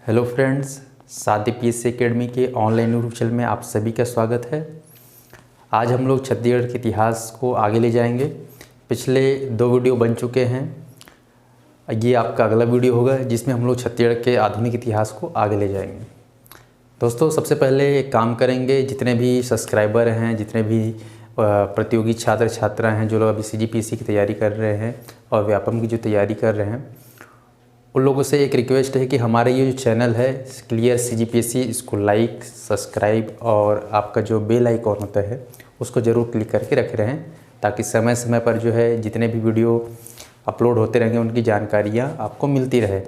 Hello friends, सादी PSC academy के online YouTube channel में आप सभी का स्वागत है। आज हम लोग छत्तीसगढ़ के इतिहास को आगे ले जाएंगे। पिछले 2 वीडियो बन चुके हैं, ये आपका अगला वीडियो होगा जिसमें हम लोग छत्तीसगढ़ के आधुनिक इतिहास को आगे ले जाएंगे। दोस्तों, सबसे पहले एक काम करेंगे, जितने भी सब्सक्राइबर हैं, जितने भी प्रतियोगी छात्र छात्रा हैं जो लोग अभी CGPSC की तैयारी कर रहे हैं और व्यापम की जो तैयारी कर रहे हैं, उन लोगों से एक रिक्वेस्ट है कि हमारे ये जो चैनल है क्लियर CGPSC, इसको लाइक, सब्सक्राइब और आपका जो बेल आइकॉन होता है उसको ज़रूर क्लिक करके रखे रहें, ताकि समय समय पर जो है जितने भी वीडियो अपलोड होते रहेंगे उनकी जानकारियाँ आपको मिलती रहे।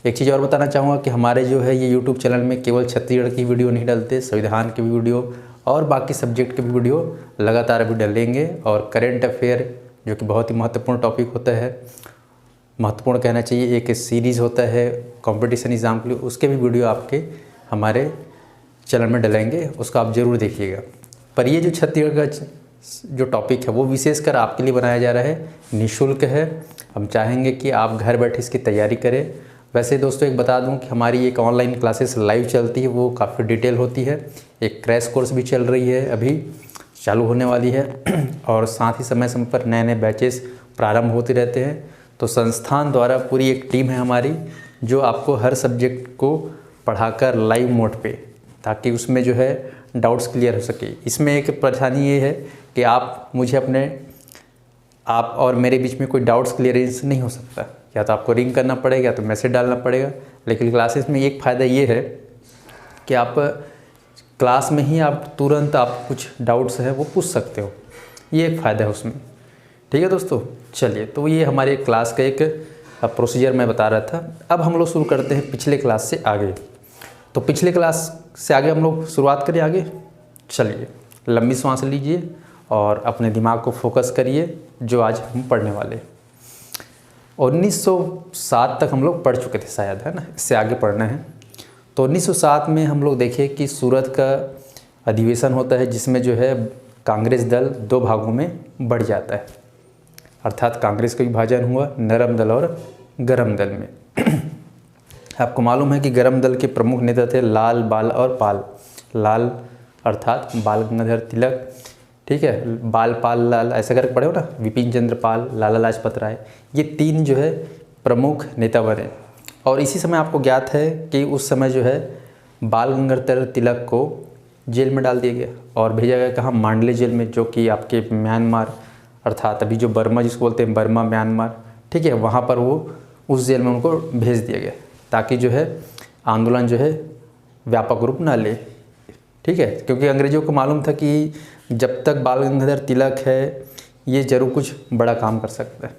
एक चीज़ और बताना चाहूँगा कि हमारे जो है ये यूट्यूब चैनल में केवल छत्तीसगढ़ की वीडियो नहीं डलते, संविधान की भी वीडियो और बाकी सब्जेक्ट के भी वीडियो लगातार अभी डलेंगे। और करेंट अफेयर जो कि बहुत ही महत्वपूर्ण टॉपिक होता है, महत्वपूर्ण कहना चाहिए, एक सीरीज़ होता है कंपटीशन एग्ज़ाम के लिए, उसके भी वीडियो आपके हमारे चैनल में डलेंगे, उसको आप ज़रूर देखिएगा। पर ये जो छत्तीसगढ़ का जो टॉपिक है वो विशेषकर आपके लिए बनाया जा रहा है, निःशुल्क है। हम चाहेंगे कि आप घर बैठे इसकी तैयारी करें। वैसे दोस्तों एक बता दूं कि हमारी एक ऑनलाइन क्लासेस लाइव चलती है, वो काफ़ी डिटेल होती है। एक क्रैश कोर्स भी चल रही है, अभी चालू होने वाली है और साथ ही समय समय पर नए नए बैचेस प्रारंभ होते रहते हैं। तो संस्थान द्वारा पूरी एक टीम है हमारी जो आपको हर सब्जेक्ट को पढ़ाकर लाइव मोड पे, ताकि उसमें जो है डाउट्स क्लियर हो सके। इसमें एक परेशानी ये है कि आप और मेरे बीच में कोई डाउट्स क्लियरेंस नहीं हो सकता, या तो आपको रिंग करना पड़ेगा या तो मैसेज डालना पड़ेगा। लेकिन क्लासेस में एक फ़ायदा ये है कि आप क्लास में ही आप तुरंत आप कुछ डाउट्स है वो पूछ सकते हो, ये एक फ़ायदा है उसमें। ठीक है दोस्तों, चलिए, तो ये हमारे क्लास का एक प्रोसीजर मैं बता रहा था। अब हम लोग शुरू करते हैं पिछले क्लास से आगे। तो पिछले क्लास से आगे हम लोग शुरुआत करें आगे। चलिए, लंबी सांस लीजिए और अपने दिमाग को फोकस करिए जो आज हम पढ़ने वाले। 1907 तक हम लोग पढ़ चुके थे शायद, है ना, इससे आगे पढ़ना है। तो 1907 में हम लोग देखें कि सूरत का अधिवेशन होता है, जिसमें जो है कांग्रेस दल 2 भागों में बढ़ जाता है, अर्थात कांग्रेस का विभाजन हुआ नरम दल और गरम दल में। आपको मालूम है कि गरम दल के प्रमुख नेता थे लाल, बाल और पाल। लाल अर्थात बाल गंगाधर तिलक, ठीक है, बाल, पाल, लाल ऐसा करके पढ़े हो ना, विपिन चंद्र पाल, लाला लाजपत राय, ये 3 जो है प्रमुख नेता बने। और इसी समय आपको ज्ञात है कि उस समय जो है बाल गंगाधर तिलक को जेल में डाल दिया गया और भेजा गया कहाँ, मांडले जेल में, जो कि आपके म्यांमार अर्थात अभी जो बर्मा जिसको बोलते हैं, बर्मा म्यांमार, ठीक है, वहाँ पर वो उस जेल में उनको भेज दिया गया, ताकि जो है आंदोलन जो है व्यापक रूप ना ले। ठीक है, क्योंकि अंग्रेज़ों को मालूम था कि जब तक बाल गंगाधर तिलक है ये जरूर कुछ बड़ा काम कर सकता है।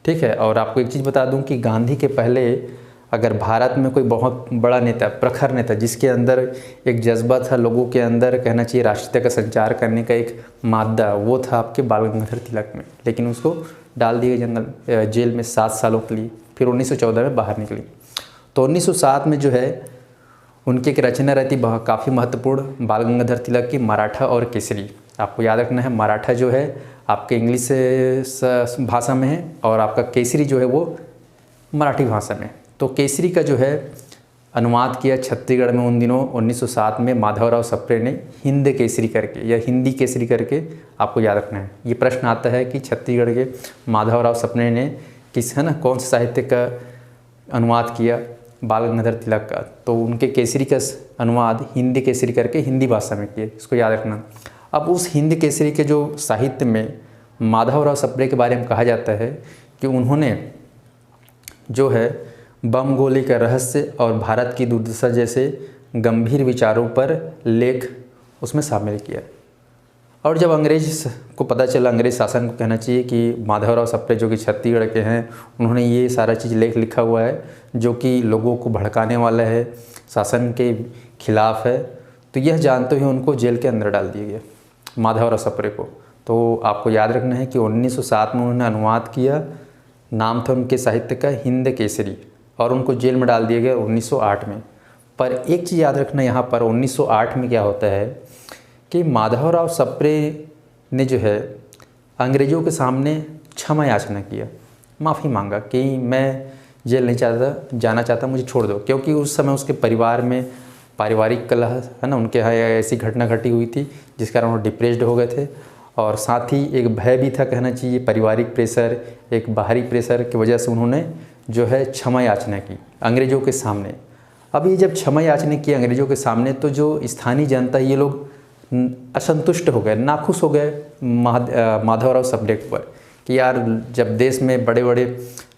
ठीक है, और आपको एक चीज़ बता दूं कि गांधी के पहले अगर भारत में कोई बहुत बड़ा नेता, प्रखर नेता, जिसके अंदर एक जज्बा था, लोगों के अंदर कहना चाहिए राष्ट्रीयता का संचार करने का एक मादा, वो था आपके बाल गंगाधर तिलक में। लेकिन उसको डाल दिए जेल में 7 सालों के लिए, फिर 1914 में बाहर निकली। तो 1907 में जो है उनकी एक रचना रहती काफ़ी महत्वपूर्ण, बाल गंगाधर तिलक की, मराठा और केसरी। आपको याद रखना है, मराठा जो है आपके इंग्लिश भाषा में है और आपका केसरी जो है वो मराठी भाषा में। तो केसरी का जो है अनुवाद किया छत्तीसगढ़ में उन दिनों 1907 में माधवराव सप्रे ने हिंद केसरी करके या हिंदी केसरी करके। आपको याद रखना है, ये प्रश्न आता है कि छत्तीसगढ़ के माधवराव सप्रे ने किस, है ना, कौन से साहित्य का अनुवाद किया बाल गंगाधर तिलक का, तो उनके केसरी का अनुवाद हिंदी केसरी करके हिंदी भाषा में किए, इसको याद रखना। अब उस हिंदी केसरी के जो साहित्य में माधवराव सप्रे के बारे में कहा जाता है कि उन्होंने जो है बम गोली का रहस्य और भारत की दुर्दशा जैसे गंभीर विचारों पर लेख उसमें शामिल किया। और जब अंग्रेज को पता चला, अंग्रेज शासन को कहना चाहिए कि माधवराव सप्रे जो कि छत्तीसगढ़ के हैं, उन्होंने ये सारा चीज़ लेख लिखा हुआ है जो कि लोगों को भड़काने वाला है, शासन के खिलाफ है, तो यह जानते हुए उनको जेल के अंदर डाल दिया गया, माधवराव सप्रे को। तो आपको याद रखना है कि 1907 में उन्होंने अनुवाद किया, नाम था उनके साहित्य का हिंद केसरी, और उनको जेल में डाल दिया गया 1908 में। पर एक चीज़ याद रखना यहाँ पर, 1908 में क्या होता है कि माधवराव सप्रे ने जो है अंग्रेज़ों के सामने क्षमा याचना किया, माफ़ी मांगा कि मैं जेल नहीं जाना चाहता, मुझे छोड़ दो। क्योंकि उस समय उसके परिवार में पारिवारिक कलह है ना, उनके यहाँ ऐसी घटना घटी हुई थी जिस कारण वो डिप्रेस्ड हो गए थे। और साथ ही एक भय भी था, कहना चाहिए, पारिवारिक प्रेशर, एक बाहरी प्रेशर की वजह से उन्होंने जो है क्षमा याचना की अंग्रेज़ों के सामने। अब ये जब क्षमा याचना की अंग्रेज़ों के सामने, तो जो स्थानीय जनता, ये लोग असंतुष्ट हो गए, नाखुश हो गए माधवराव सप्रे पर कि यार जब देश में बड़े बड़े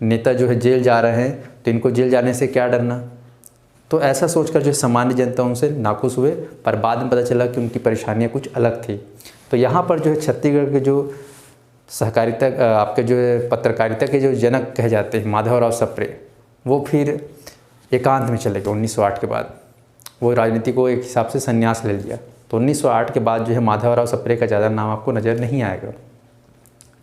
नेता जो है जेल जा रहे हैं तो इनको जेल जाने से क्या डरना। तो ऐसा सोचकर जो सामान्य जनता उनसे नाखुश हुए। पर बाद में पता चला कि उनकी परेशानियां कुछ अलग थी। तो यहाँ पर जो है छत्तीसगढ़ के जो सहकारिता, आपके जो पत्रकारिता के जो जनक कहे जाते हैं माधवराव सप्रे, वो फिर एकांत में चले गए 1908 के बाद। वो राजनीति को एक हिसाब से संन्यास ले लिया। तो 1908 के बाद जो है माधवराव सप्रे का ज़्यादा नाम आपको नज़र नहीं आएगा,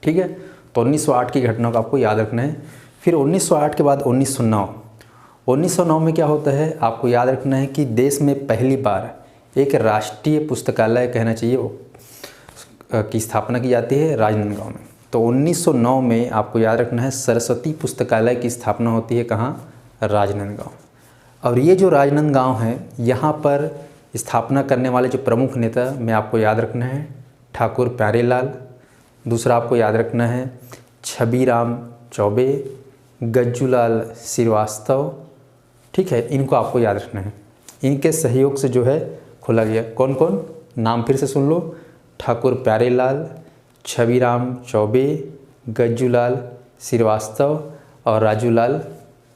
ठीक है। तो 1908 की घटना को आपको याद रखना है। फिर 1908 के बाद 1909 में क्या होता है, आपको याद रखना है कि देश में पहली बार एक राष्ट्रीय पुस्तकालय, कहना चाहिए, की स्थापना की जाती है राजनांदगांव में। तो 1909 में आपको याद रखना है सरस्वती पुस्तकालय की स्थापना होती है, कहाँ, राजनांदगांव। और ये जो राजनांदगांव है, यहाँ पर स्थापना करने वाले जो प्रमुख नेता में आपको याद रखना है ठाकुर प्यारेलाल, दूसरा आपको याद रखना है छबीराम चौबे, गज्जूलाल श्रीवास्तव, ठीक है, इनको आपको याद रखना है। इनके सहयोग से जो है खोला गया। कौन कौन, नाम फिर से सुन लो, ठाकुर प्यारेलाल, छबीराम चौबे, गज्जूलाल श्रीवास्तव और राजूलाल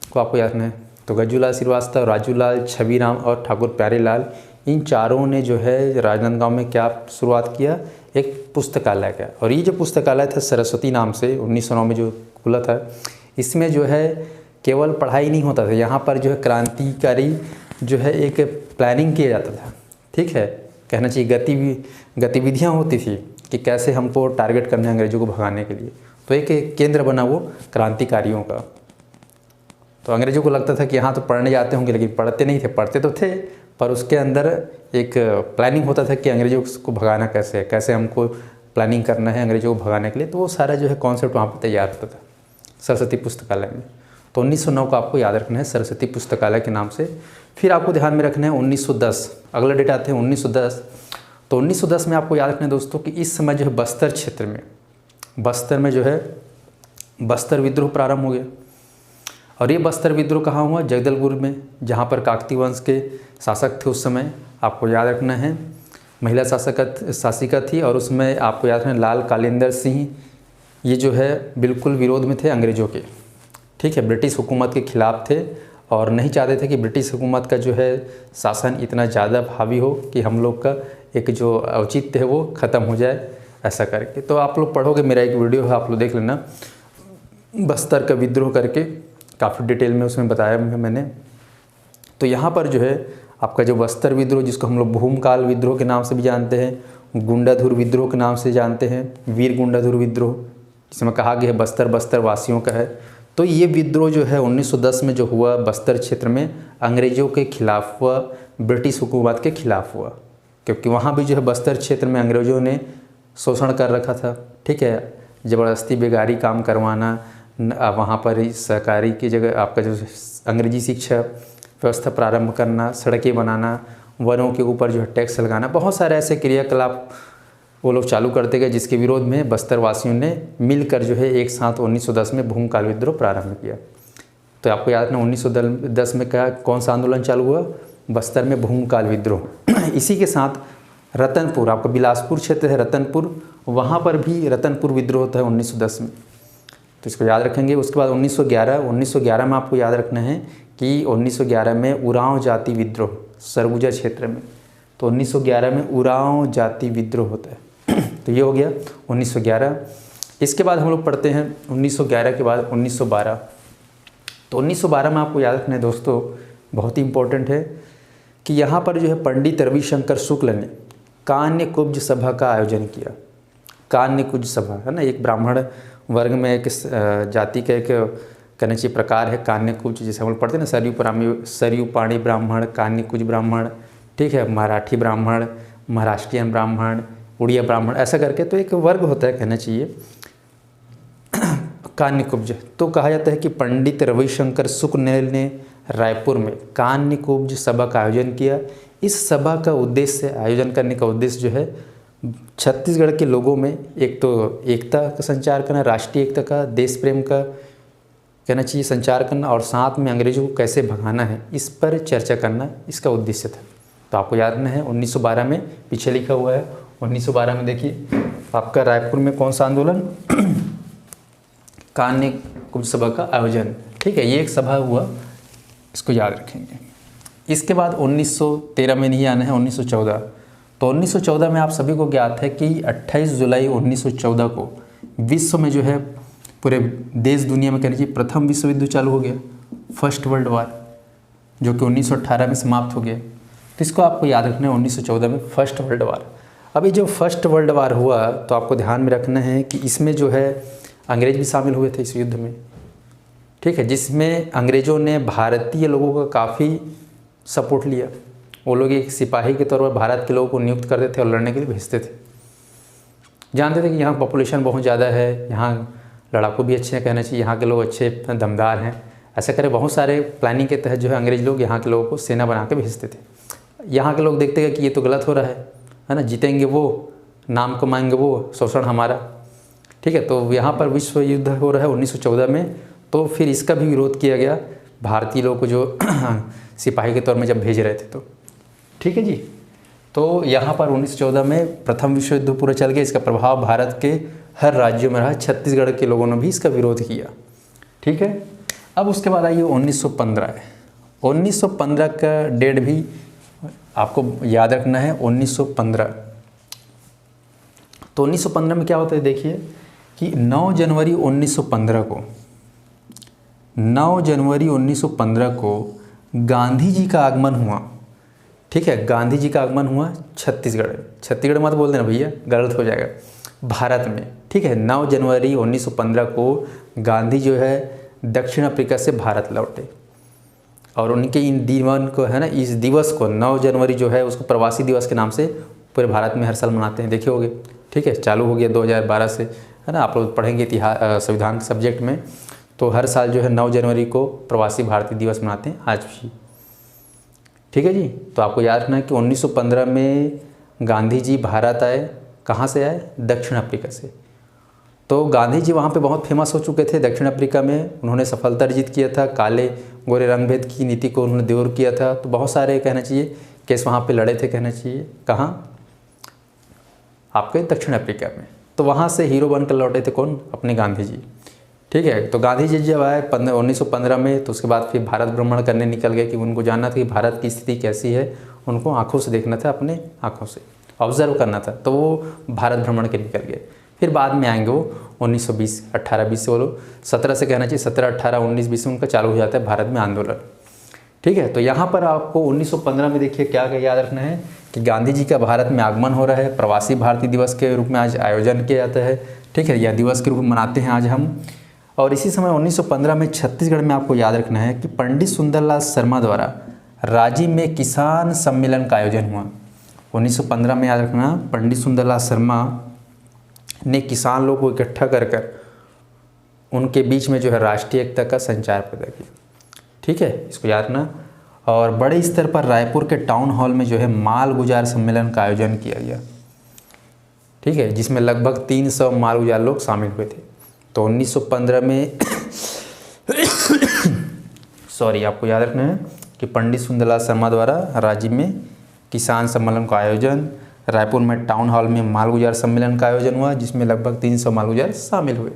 को आपको याद रखना है। तो गज्जूलाल श्रीवास्तव, राजूलाल, छबीराम और ठाकुर प्यारेलाल, इन चारों ने जो है राजनांदगांव में क्या शुरुआत किया, एक पुस्तकालय का। और ये जो पुस्तकालय था सरस्वती नाम से 1909 में जो खुला था, इसमें जो है केवल पढ़ाई नहीं होता था, यहाँ पर जो है क्रांतिकारी जो है एक प्लानिंग किया जाता था, ठीक है, कहना चाहिए गतिविधियाँ होती थी कि कैसे हमको टारगेट करना है अंग्रेज़ों को भगाने के लिए। तो एक केंद्र बना वो क्रांतिकारियों का। तो अंग्रेज़ों को लगता था कि यहाँ तो पढ़ने जाते होंगे, लेकिन पढ़ते नहीं थे, पढ़ते तो थे, पर उसके अंदर एक प्लानिंग होता था कि अंग्रेज़ों को भगाना कैसे है, कैसे हमको प्लानिंग करना है अंग्रेज़ों को भगाने के लिए। तो वो सारा जो है कॉन्सेप्ट वहाँ पर तैयार होता था सरस्वती पुस्तकालय में। तो 1909 को आपको याद रखना है सरस्वती पुस्तकालय के नाम से। फिर आपको ध्यान में रखना है 1910, अगला डेट आते हैं 1910। तो 1910 में आपको याद रखना है दोस्तों कि इस समय जो है बस्तर क्षेत्र में, बस्तर में जो है बस्तर विद्रोह प्रारंभ हो गया। और ये बस्तर विद्रोह कहाँ हुआ, जगदलपुर में, जहाँ पर काकतीय वंश के शासक थे उस समय। आपको याद रखना है महिला शासिका थी, और उसमें आपको याद रखना है लाल कालिंदर सिंह, ये जो है बिल्कुल विरोध में थे अंग्रेज़ों के, ठीक है, ब्रिटिश हुकूमत के ख़िलाफ़ थे और नहीं चाहते थे कि ब्रिटिश हुकूमत का जो है शासन इतना ज़्यादा हावी हो कि हम लोग का एक जो औचित्य है वो ख़त्म हो जाए, ऐसा करके। तो आप लोग पढ़ोगे, मेरा एक वीडियो है, आप लोग देख लेना, बस्तर का विद्रोह करके, काफ़ी डिटेल में उसमें बताया मैंने। तो यहाँ पर जो है आपका जो बस्तर विद्रोह, जिसको हम लोग भूमकाल विद्रोह के नाम से भी जानते हैं, गुंडाधुर विद्रोह के नाम से जानते हैं, वीर गुंडाधुर विद्रोह, जिसमें कहा गया है बस्तर वासियों का है। तो ये विद्रोह जो है 1910 में जो हुआ बस्तर क्षेत्र में, अंग्रेज़ों के खिलाफ हुआ, ब्रिटिश हुकूमत के खिलाफ हुआ, क्योंकि वहाँ भी जो है बस्तर क्षेत्र में अंग्रेज़ों ने शोषण कर रखा था, ठीक है, ज़बरदस्ती बेगारी काम करवाना, वहाँ पर ही सहकारी की जगह आपका जो अंग्रेजी शिक्षा व्यवस्था प्रारंभ करना, सड़कें बनाना, वनों के ऊपर जो है टैक्स लगाना, बहुत सारे ऐसे क्रियाकलाप वो लोग चालू करते गए, जिसके विरोध में बस्तर वासियों ने मिलकर जो है एक साथ 1910 में भूमकाल विद्रोह प्रारंभ किया। तो आपको याद रखना 1910 में कौन सा आंदोलन चालू हुआ, बस्तर में भूमकाल विद्रोह। इसी के साथ रतनपुर, आपका बिलासपुर क्षेत्र है रतनपुर, वहाँ पर भी रतनपुर विद्रोह होता है 1910 में, तो इसको याद रखेंगे। उसके बाद 1911 में आपको याद रखना है कि 1911 में उरांव जाति विद्रोह सरगुजा क्षेत्र में, तो 1911 में उरांव जाति विद्रोह होता है। तो ये हो गया 1911। इसके बाद हम लोग पढ़ते हैं 1911 के बाद 1912। तो 1912 में आपको याद रखना है दोस्तों, बहुत ही इम्पोर्टेंट है कि यहाँ पर जो है पंडित रविशंकर शुक्ल ने कान्य कुब्ज सभा का आयोजन किया। कान्य कुब्ज सभा है ना, एक ब्राह्मण वर्ग में एक जाति का एक कहना चाहिए प्रकार है कान्य कुब्ज, जैसे हम लोग पढ़ते हैं ना सरयू पाणी ब्राह्मण, कान्य कुब्ज ब्राह्मण, ठीक है, मराठी ब्राह्मण, महाराष्ट्रियन ब्राह्मण, उड़िया ब्राह्मण, ऐसा करके तो एक वर्ग होता है, कहना चाहिए कान्यकुब्ज, तो कहा जाता है कि पंडित रविशंकर शुक्ल ने रायपुर में कान्यकुब्ज सभा का आयोजन किया। इस सभा का उद्देश्य, आयोजन करने का उद्देश्य जो है छत्तीसगढ़ के लोगों में एक तो एकता का संचार करना, राष्ट्रीय एकता का, देश प्रेम का कहना चाहिए संचार करना, और साथ में अंग्रेजों को कैसे भगाना है इस पर चर्चा करना इसका उद्देश्य था। तो आपको याद रखना है 1912 में, पीछे लिखा हुआ है 1912 में, देखिए आपका रायपुर में कौन सा आंदोलन, कान्यकुब्ज सभा का आयोजन। ठीक है, ये एक सभा हुआ, इसको याद रखेंगे। इसके बाद 1913 में नहीं आना है, 1914। तो 1914 में आप सभी को ज्ञात है कि 28 जुलाई 1914 को विश्व में जो है पूरे देश दुनिया में कहना चाहिए प्रथम विश्व युद्ध चालू हो गया, फर्स्ट वर्ल्ड वार, जो कि 1918 में समाप्त हो गया। तो इसको आपको याद रखना है 1914 में फर्स्ट वर्ल्ड वार। अभी जो फर्स्ट वर्ल्ड वार हुआ तो आपको ध्यान में रखना है कि इसमें जो है अंग्रेज भी शामिल हुए थे इस युद्ध में। ठीक है, जिसमें अंग्रेज़ों ने भारतीय लोगों का काफ़ी सपोर्ट लिया। वो लोग एक सिपाही के तौर पर भारत के लोगों को नियुक्त करते थे और लड़ने के लिए भेजते थे। जानते थे कि यहाँ पॉपुलेशन बहुत ज़्यादा है, यहाँ लड़ाकू भी अच्छे हैं, कहना चाहिए यहाँ के लोग अच्छे दमदार हैं। ऐसा करे बहुत सारे प्लानिंग के तहत जो है अंग्रेज लोग यहाँ के लोगों को सेना बना के भेजते थे। यहाँ के लोग देखते हैं कि ये तो गलत हो रहा है ना, जीतेंगे वो, नाम कमाएंगे वो, शोषण हमारा। ठीक है, तो यहाँ पर विश्व युद्ध हो रहा है 1914 में, तो फिर इसका भी विरोध किया गया भारतीय लोगों को जो सिपाही के तौर में जब भेज रहे थे। तो ठीक है जी, तो यहाँ पर 1914 में प्रथम विश्व युद्ध पूरा चल गया। इसका प्रभाव भारत के हर राज्यों में रहा, छत्तीसगढ़ के लोगों ने भी इसका विरोध किया। ठीक है, अब उसके बाद आइए 1915 है। 1915 का डेट भी आपको याद रखना है, 1915। तो 1915 में क्या होता है, देखिए कि 9 जनवरी 1915 को 9 जनवरी 1915 को गांधी जी का आगमन हुआ। ठीक है, गांधी जी का आगमन हुआ छत्तीसगढ़ मत बोल देना भैया, गलत हो जाएगा, भारत में। ठीक है, 9 जनवरी 1915 को गांधी जो है दक्षिण अफ्रीका से भारत लौटे, और उनके इन दिवन को है ना, इस दिवस को 9 जनवरी जो है उसको प्रवासी दिवस के नाम से पूरे भारत में हर साल मनाते हैं, देखे होंगे। ठीक है, चालू हो गया 2012 से, है ना, आप लोग पढ़ेंगे इतिहास संविधान के सब्जेक्ट में, तो हर साल जो है 9 जनवरी को प्रवासी भारतीय दिवस मनाते हैं आज भी। ठीक है जी, तो आपको याद रखना है कि 1915 में गांधी जी भारत आए। कहाँ से आए, दक्षिण अफ्रीका से। तो गांधी जी वहाँ पे बहुत फेमस हो चुके थे दक्षिण अफ्रीका में, उन्होंने सफलता अर्जित किया था, काले गोरे रंग भेद की नीति को उन्होंने दूर किया था। तो बहुत सारे कहना चाहिए केस वहाँ पे लड़े थे, कहना चाहिए कहाँ, आपके दक्षिण अफ्रीका में। तो वहाँ से हीरो बनकर लौटे थे कौन, अपने गांधी जी। ठीक है, तो गांधी जी जब आए 1915 में, तो उसके बाद फिर भारत भ्रमण करने निकल गए कि उनको जानना था कि भारत की स्थिति कैसी है, उनको आंखों से देखना था, अपने आंखों से ऑब्जर्व करना था। तो वो भारत भ्रमण के निकल गए। फिर बाद में आएंगे वो 1920, 18-20 से, वो लोग 17 से कहना चाहिए, 17, 18, 19-20 में उनका चालू हो जाता है भारत में आंदोलन। ठीक है, तो यहाँ पर आपको 1915 में देखिए क्या याद रखना है कि गांधी जी का भारत में आगमन हो रहा है, प्रवासी भारतीय दिवस के रूप में आज आयोजन किया जाता है। ठीक है, यह दिवस के रूप में मनाते हैं आज हम। और इसी समय 1915 में छत्तीसगढ़ में आपको याद रखना है कि पंडित सुंदरलाल शर्मा द्वारा राजिम में किसान सम्मेलन का आयोजन हुआ। 1915 में याद रखना, पंडित सुंदरलाल शर्मा ने किसान लोगों को इकट्ठा कर उनके बीच में जो है राष्ट्रीय एकता का संचार पैदा किया। ठीक है, इसको याद रखना। और बड़े स्तर पर रायपुर के टाउन हॉल में जो है माल गुजार सम्मेलन का आयोजन किया गया। ठीक है, जिसमें लगभग 300 माल गुजार लोग शामिल हुए थे। तो 1915 में सॉरी, आपको याद रखना है कि पंडित सुंदरलाल शर्मा द्वारा राजिम में किसान सम्मेलन का आयोजन, रायपुर में टाउन हॉल में माल गुजार सम्मेलन का आयोजन हुआ, जिसमें लगभग 300 माल गुजार शामिल हुए।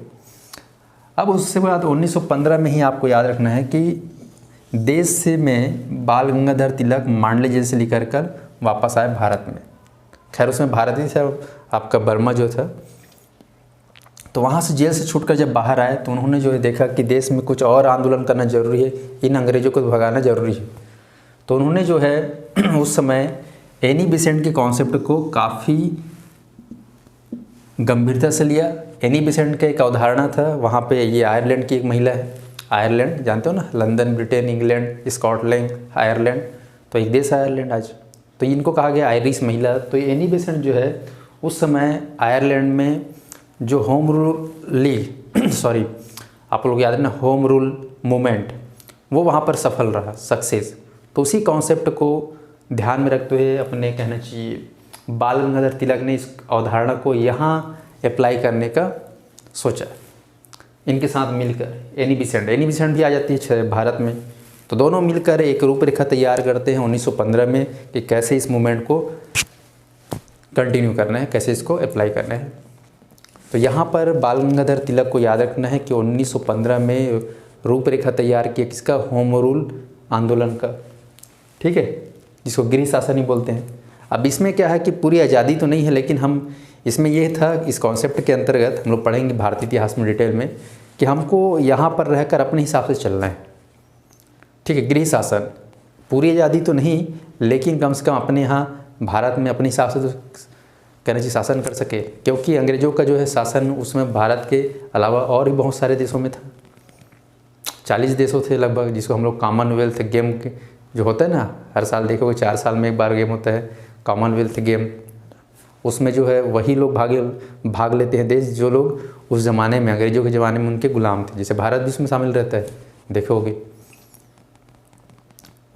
अब उसके बाद 1915 में ही आपको याद रखना है कि देश से में बाल गंगाधर तिलक मांडले जेल से निकल कर वापस आए भारत में। खैर उसमें भारत ही था, आपका बर्मा जो था। तो वहाँ से जेल से छूटकर जब बाहर आए तो उन्होंने जो है देखा कि देश में कुछ और आंदोलन करना ज़रूरी है, इन अंग्रेज़ों को भगाना ज़रूरी है। तो उन्होंने जो है उस समय एनी बेसेंट के कॉन्सेप्ट को काफ़ी गंभीरता से लिया। एनी बेसेंट का एक अवधारणा था, वहाँ पे ये आयरलैंड की एक महिला है, आयरलैंड जानते हो ना, London, Britain, England, Scotland, Ireland, तो एक देश है आयरलैंड आज। तो इनको कहा गया आयरिश महिला। तो एनी बेसेंट जो है उस समय आयरलैंड में जो होम रूल लीग आप लोग याद है ना, होम रूल मूवमेंट, वो वहाँ पर सफल रहा, सक्सेस। तो उसी कॉन्सेप्ट को ध्यान में रखते हुए अपने कहना चाहिए बाल गंगाधर तिलक ने इस अवधारणा को यहाँ अप्लाई करने का सोचा। इनके साथ मिलकर एनी बेसेंट भी आ जाती है भारत में, तो दोनों मिलकर एक रूपरेखा तैयार करते हैं 1915 में कि कैसे इस मूवमेंट को कंटिन्यू करना है, कैसे इसको अप्लाई करना है। तो यहाँ पर बाल गंगाधर तिलक को याद रखना है कि 1915 में रूपरेखा तैयार किया किसका, होम रूल आंदोलन का, ठीक है, जिसको गृह शासन ही बोलते हैं। अब इसमें क्या है कि पूरी आज़ादी तो नहीं है, लेकिन हम इसमें यह था, इस कॉन्सेप्ट के अंतर्गत हम लोग पढ़ेंगे भारतीय इतिहास में डिटेल में, कि हमको यहाँ पर रहकर अपने हिसाब से चलना है, ठीक है। गृह शासन, पूरी आज़ादी तो नहीं, लेकिन कम से कम अपने यहाँ भारत में अपने हिसाब से तो कहना चाहिए शासन कर सके, क्योंकि अंग्रेज़ों का जो है शासन उसमें भारत के अलावा और भी बहुत सारे देशों में था, 40 देशों थे लगभग, जिसको हम लोग कॉमनवेल्थ गेम जो होता है ना, हर साल देखोगे 4 साल में एक बार गेम होता है कॉमनवेल्थ गेम, उसमें जो है वही लोग भाग लेते हैं देश जो लोग उस ज़माने में, अंग्रेज़ों के ज़माने में उनके गुलाम थे, जैसे भारत भी उसमें शामिल रहता है, देखोगे।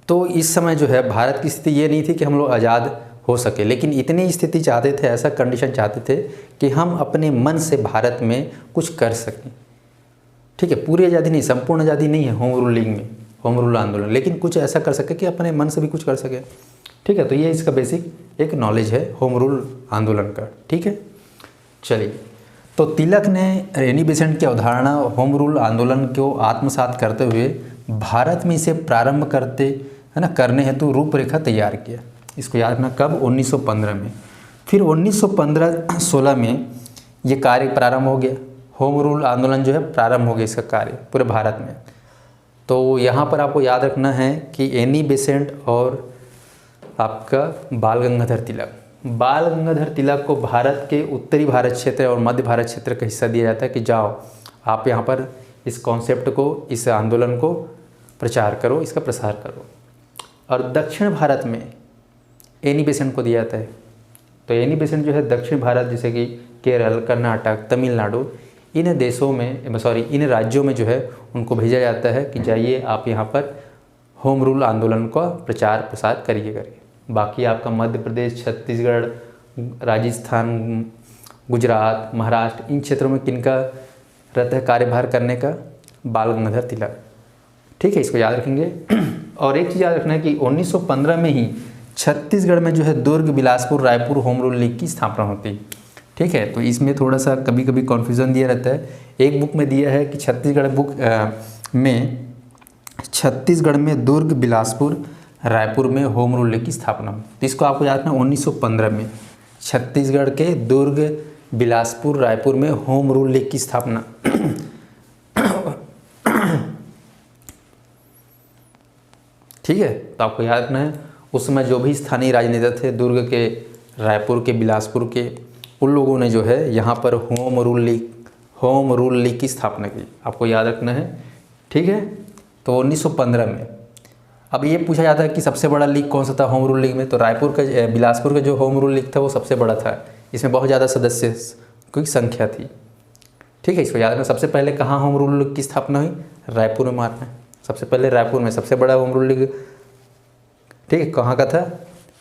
तो इस समय जो है भारत की स्थिति ये नहीं थी कि हम लोग आज़ाद हो सके, लेकिन इतनी स्थिति चाहते थे, ऐसा कंडीशन चाहते थे कि हम अपने मन से भारत में कुछ कर सकें, ठीक है। पूरी आज़ादी नहीं, संपूर्ण आज़ादी नहीं है होम रूलिंग में, होम रूल आंदोलन, लेकिन कुछ ऐसा कर सके कि अपने मन से भी कुछ कर सके, ठीक है। तो ये इसका बेसिक एक नॉलेज है होम रूल आंदोलन का, ठीक है। चलिए, तो तिलक ने एनी बेसेंट की अवधारणा होम रूल आंदोलन को आत्मसात करते हुए भारत में इसे प्रारंभ करने हेतु रूपरेखा तैयार किया। इसको याद रखना, कब, 1915 में। फिर 1915-16 में ये कार्य प्रारंभ हो गया, होम रूल आंदोलन जो है प्रारंभ हो गया, इसका कार्य पूरे भारत में। तो यहाँ पर आपको याद रखना है कि एनी बेसेंट और आपका बाल गंगाधर तिलक को भारत के उत्तरी भारत क्षेत्र और मध्य भारत क्षेत्र का हिस्सा दिया जाता है कि जाओ आप यहाँ पर इस कॉन्सेप्ट को, इस आंदोलन को प्रचार करो, इसका प्रसार करो। और दक्षिण भारत में एनी बेसेंट को दिया जाता है। तो एनी बेसेंट जो है दक्षिण भारत, जैसे कि केरल, कर्नाटक, तमिलनाडु, इन राज्यों में जो है उनको भेजा जाता है कि जाइए आप यहाँ पर होम रूल आंदोलन का प्रचार प्रसार करिए। बाकी आपका मध्य प्रदेश, छत्तीसगढ़, राजस्थान, गुजरात, महाराष्ट्र, इन क्षेत्रों में किनका रहता है कार्यभार करने का, बाल गंगाधर तिलक, ठीक है। इसको याद रखेंगे। और एक चीज़ याद रखना है कि 1915 में ही छत्तीसगढ़ में जो है Durg, Bilaspur, Raipur home rule league की स्थापना होती है, ठीक है। तो इसमें थोड़ा सा कभी कभी कन्फ्यूज़न दिया रहता है। एक बुक में दिया है कि छत्तीसगढ़ में दुर्ग, बिलासपुर, रायपुर में होम रूल लीग की स्थापना। तो इसको आपको याद रखना, 1915 में छत्तीसगढ़ के दुर्ग, बिलासपुर, रायपुर में होम रूल लीग की स्थापना। ठीक है, तो आपको याद रखना है उस समय जो भी स्थानीय राजनेता थे दुर्ग के, रायपुर के, बिलासपुर के, उन लोगों ने जो है यहाँ पर होम रूल लीग की स्थापना की। आपको याद रखना है, ठीक है। तो 1915 में अब ये पूछा जाता है कि सबसे बड़ा लीग कौन सा था होम रूल लीग में, तो रायपुर का, बिलासपुर का जो होम रूल लीग था वो सबसे बड़ा था। इसमें बहुत ज़्यादा सदस्य की संख्या थी, ठीक है। इसको याद रखना। सबसे पहले कहाँ होम रूल लीग की स्थापना हुई, रायपुर में मारना है। सबसे पहले रायपुर में सबसे बड़ा होम रूल लीग, ठीक है, कहाँ का था,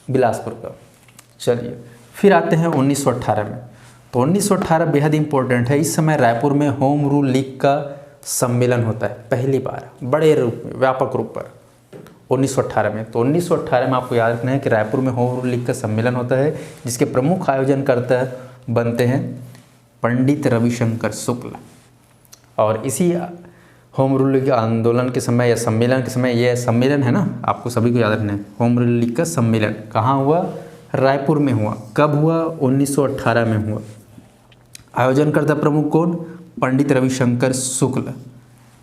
बिलासपुर का। चलिए फिर आते हैं 1918 में। तो 1918 बेहद इंपॉर्टेंट है। इस समय रायपुर में होम रूल लीग का सम्मेलन होता है पहली बार, बड़े रूप में, व्यापक रूप पर 1918 में। तो 1918 में आपको याद रखना है कि रायपुर में होम रूल लीग का सम्मेलन होता है, जिसके प्रमुख आयोजनकर्ता बनते हैं पंडित रविशंकर शुक्ल। और इसी होम रूल लीग आंदोलन के समय या सम्मेलन के समय, यह सम्मेलन है ना, आपको सभी को याद रखना है, होम रूल लीग का सम्मेलन कहाँ हुआ, रायपुर में हुआ। कब हुआ, 1918 में हुआ। आयोजनकर्ता प्रमुख कौन, पंडित रविशंकर शुक्ल,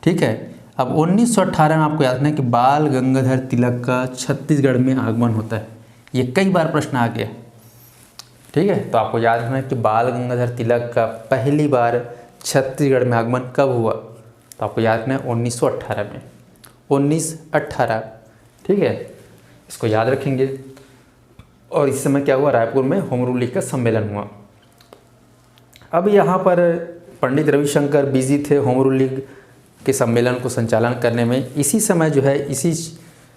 ठीक है। अब 1918 में आपको याद रखना है कि बाल गंगाधर तिलक का छत्तीसगढ़ में आगमन होता है। ये कई बार प्रश्न आ गया, ठीक है। तो आपको याद रखना है कि बाल गंगाधर तिलक का पहली बार छत्तीसगढ़ में आगमन कब हुआ, तो आपको याद रखना है 1918 में, 1918, ठीक है। इसको याद रखेंगे। और इस समय क्या हुआ, रायपुर में होम रूल लीग का सम्मेलन हुआ। अब यहाँ पर पंडित रविशंकर बिजी थे होम रूल लीग के सम्मेलन को संचालन करने में इसी समय जो है, इसी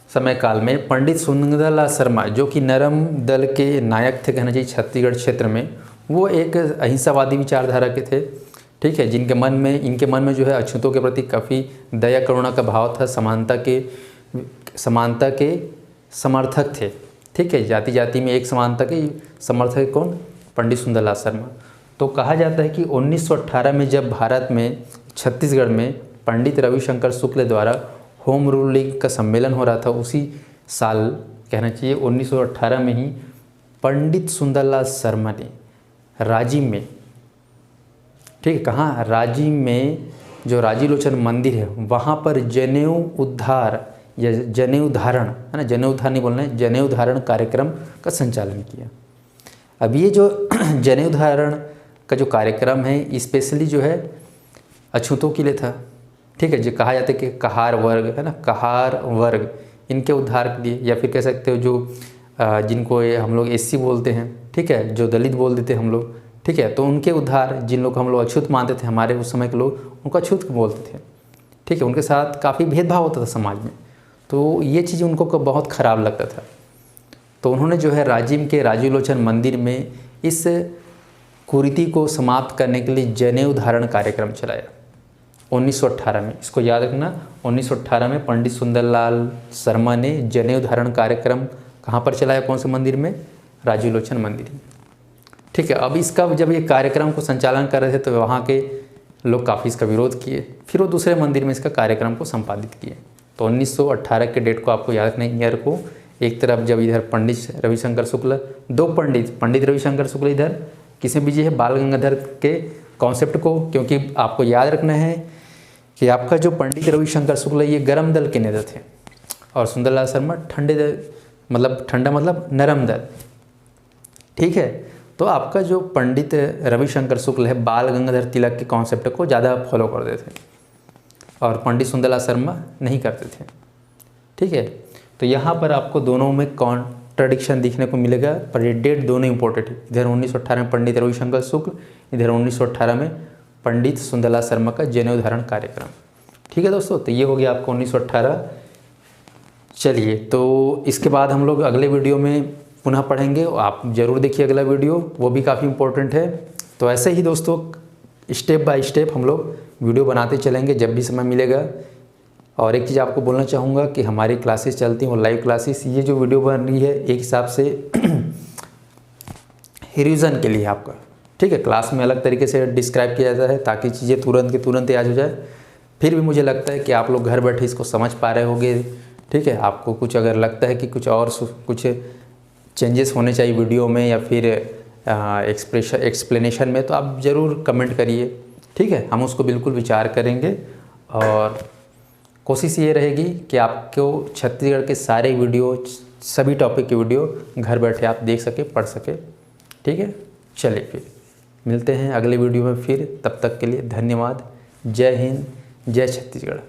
समय काल में पंडित सुंदरलाल शर्मा, जो कि नरम दल के नायक थे कहना चाहिए छत्तीसगढ़ क्षेत्र में, वो एक अहिंसावादी विचारधारा के थे, ठीक है, इनके मन में जो है अछूतों के प्रति काफ़ी दया करुणा का भाव था, समानता के समर्थक थे, ठीक है, जाति जाति में एक समानता के समर्थक कौन, पंडित सुंदरलाल शर्मा। तो कहा जाता है कि 1918 में जब भारत में छत्तीसगढ़ में पंडित रविशंकर शुक्ल द्वारा होम रूल लीग का सम्मेलन हो रहा था, उसी साल कहना चाहिए 1918 में ही पंडित सुंदरलाल शर्मा ने राजिम में, ठीक है, कहाँ, राजिम में जो राजी लोचन मंदिर है वहाँ पर जनेऊ उद्धार या जनेऊ धारण, है ना, जनेऊ उद्धार नहीं बोलना है, जनेऊ धारण कार्यक्रम का संचालन किया। अब ये जो जनेऊ धारण का जो कार्यक्रम है स्पेशली जो है अछूतों के लिए था, ठीक है, जो कहा जाता है कि कहार वर्ग, है ना, कहार वर्ग, इनके उद्धार के लिए, या फिर कह सकते हो जो जिनको हम लोग एससी बोलते हैं, ठीक है, जो दलित बोल देते हम लोग, ठीक है, तो उनके उद्धार, जिन लोग हम लोग अछूत मानते थे, हमारे उस समय के लोग उनको अछूत बोलते थे, ठीक है, उनके साथ काफ़ी भेदभाव होता था समाज में, तो ये चीज़ उनको बहुत ख़राब लगता था। तो उन्होंने जो है राजिम के राजी लोचन मंदिर में इस कुरीति को समाप्त करने के लिए जनेऊ धारण कार्यक्रम चलाया 1918 में। इसको याद रखना, 1918 में पंडित सुंदरलाल शर्मा ने जनेऊ धारण कार्यक्रम कहाँ पर चलाया, कौन से मंदिर में, राजी लोचन मंदिर में, ठीक है। अब इसका जब ये कार्यक्रम को संचालन कर रहे थे तो वहाँ के लोग काफ़ी इसका विरोध किए, फिर वो दूसरे मंदिर में इसका कार्यक्रम को संपादित किए। तो 1918 के डेट को आपको याद रखना है, ईयर को। एक तरफ जब इधर पंडित रविशंकर शुक्ल, दो पंडित रविशंकर शुक्ल इधर किसने बीजे है, बाल गंगाधर के कॉन्सेप्ट को, क्योंकि आपको याद रखना है कि आपका जो पंडित रविशंकर शुक्ल ये गर्म दल के नेता थे और सुंदरलाल शर्मा ठंडा मतलब नरम दल, ठीक है। तो आपका जो पंडित रविशंकर शुक्ल है बाल गंगाधर तिलक के कॉन्सेप्ट को ज़्यादा फॉलो करते थे और पंडित सुंदरलाल शर्मा नहीं करते थे, ठीक है। तो यहाँ पर आपको दोनों में कॉन्ट्रडिक्शन दिखने को मिलेगा, पर ये डेट दोनों इंपॉर्टेंट है। इधर 1918 में पंडित रविशंकर शुक्ल, इधर 1918 में पंडित सुंदरलाल शर्मा का जनेऊ धारण कार्यक्रम, ठीक है दोस्तों। तो ये हो गया आपको 1918। चलिए, तो इसके बाद हम लोग अगले वीडियो में पुनः पढ़ेंगे, आप ज़रूर देखिए अगला वीडियो, वो भी काफ़ी इंपॉर्टेंट है। तो ऐसे ही दोस्तों स्टेप बाय स्टेप हम लोग वीडियो बनाते चलेंगे जब भी समय मिलेगा। और एक चीज़ आपको बोलना चाहूँगा कि हमारी क्लासेस चलती हैं, वो लाइव क्लासेस, ये जो वीडियो बन रही है एक हिसाब से रिवीजन के लिए आपका, ठीक है। क्लास में अलग तरीके से डिस्क्राइब किया जाता है ताकि चीज़ें तुरंत के तुरंत याद हो जाए। फिर भी मुझे लगता है कि आप लोग घर बैठे इसको समझ पा रहे होंगे, ठीक है। आपको कुछ अगर लगता है कि कुछ चेंजेस होने चाहिए वीडियो में या फिर एक्सप्लेनेशन में, तो आप ज़रूर कमेंट करिए, ठीक है। हम उसको बिल्कुल विचार करेंगे और कोशिश ये रहेगी कि आपको छत्तीसगढ़ के सारे वीडियो, सभी टॉपिक के वीडियो घर बैठे आप देख सके, पढ़ सके, ठीक है। चलिए फिर मिलते हैं अगले वीडियो में फिर, तब तक के लिए धन्यवाद। जय हिंद, जय छत्तीसगढ़।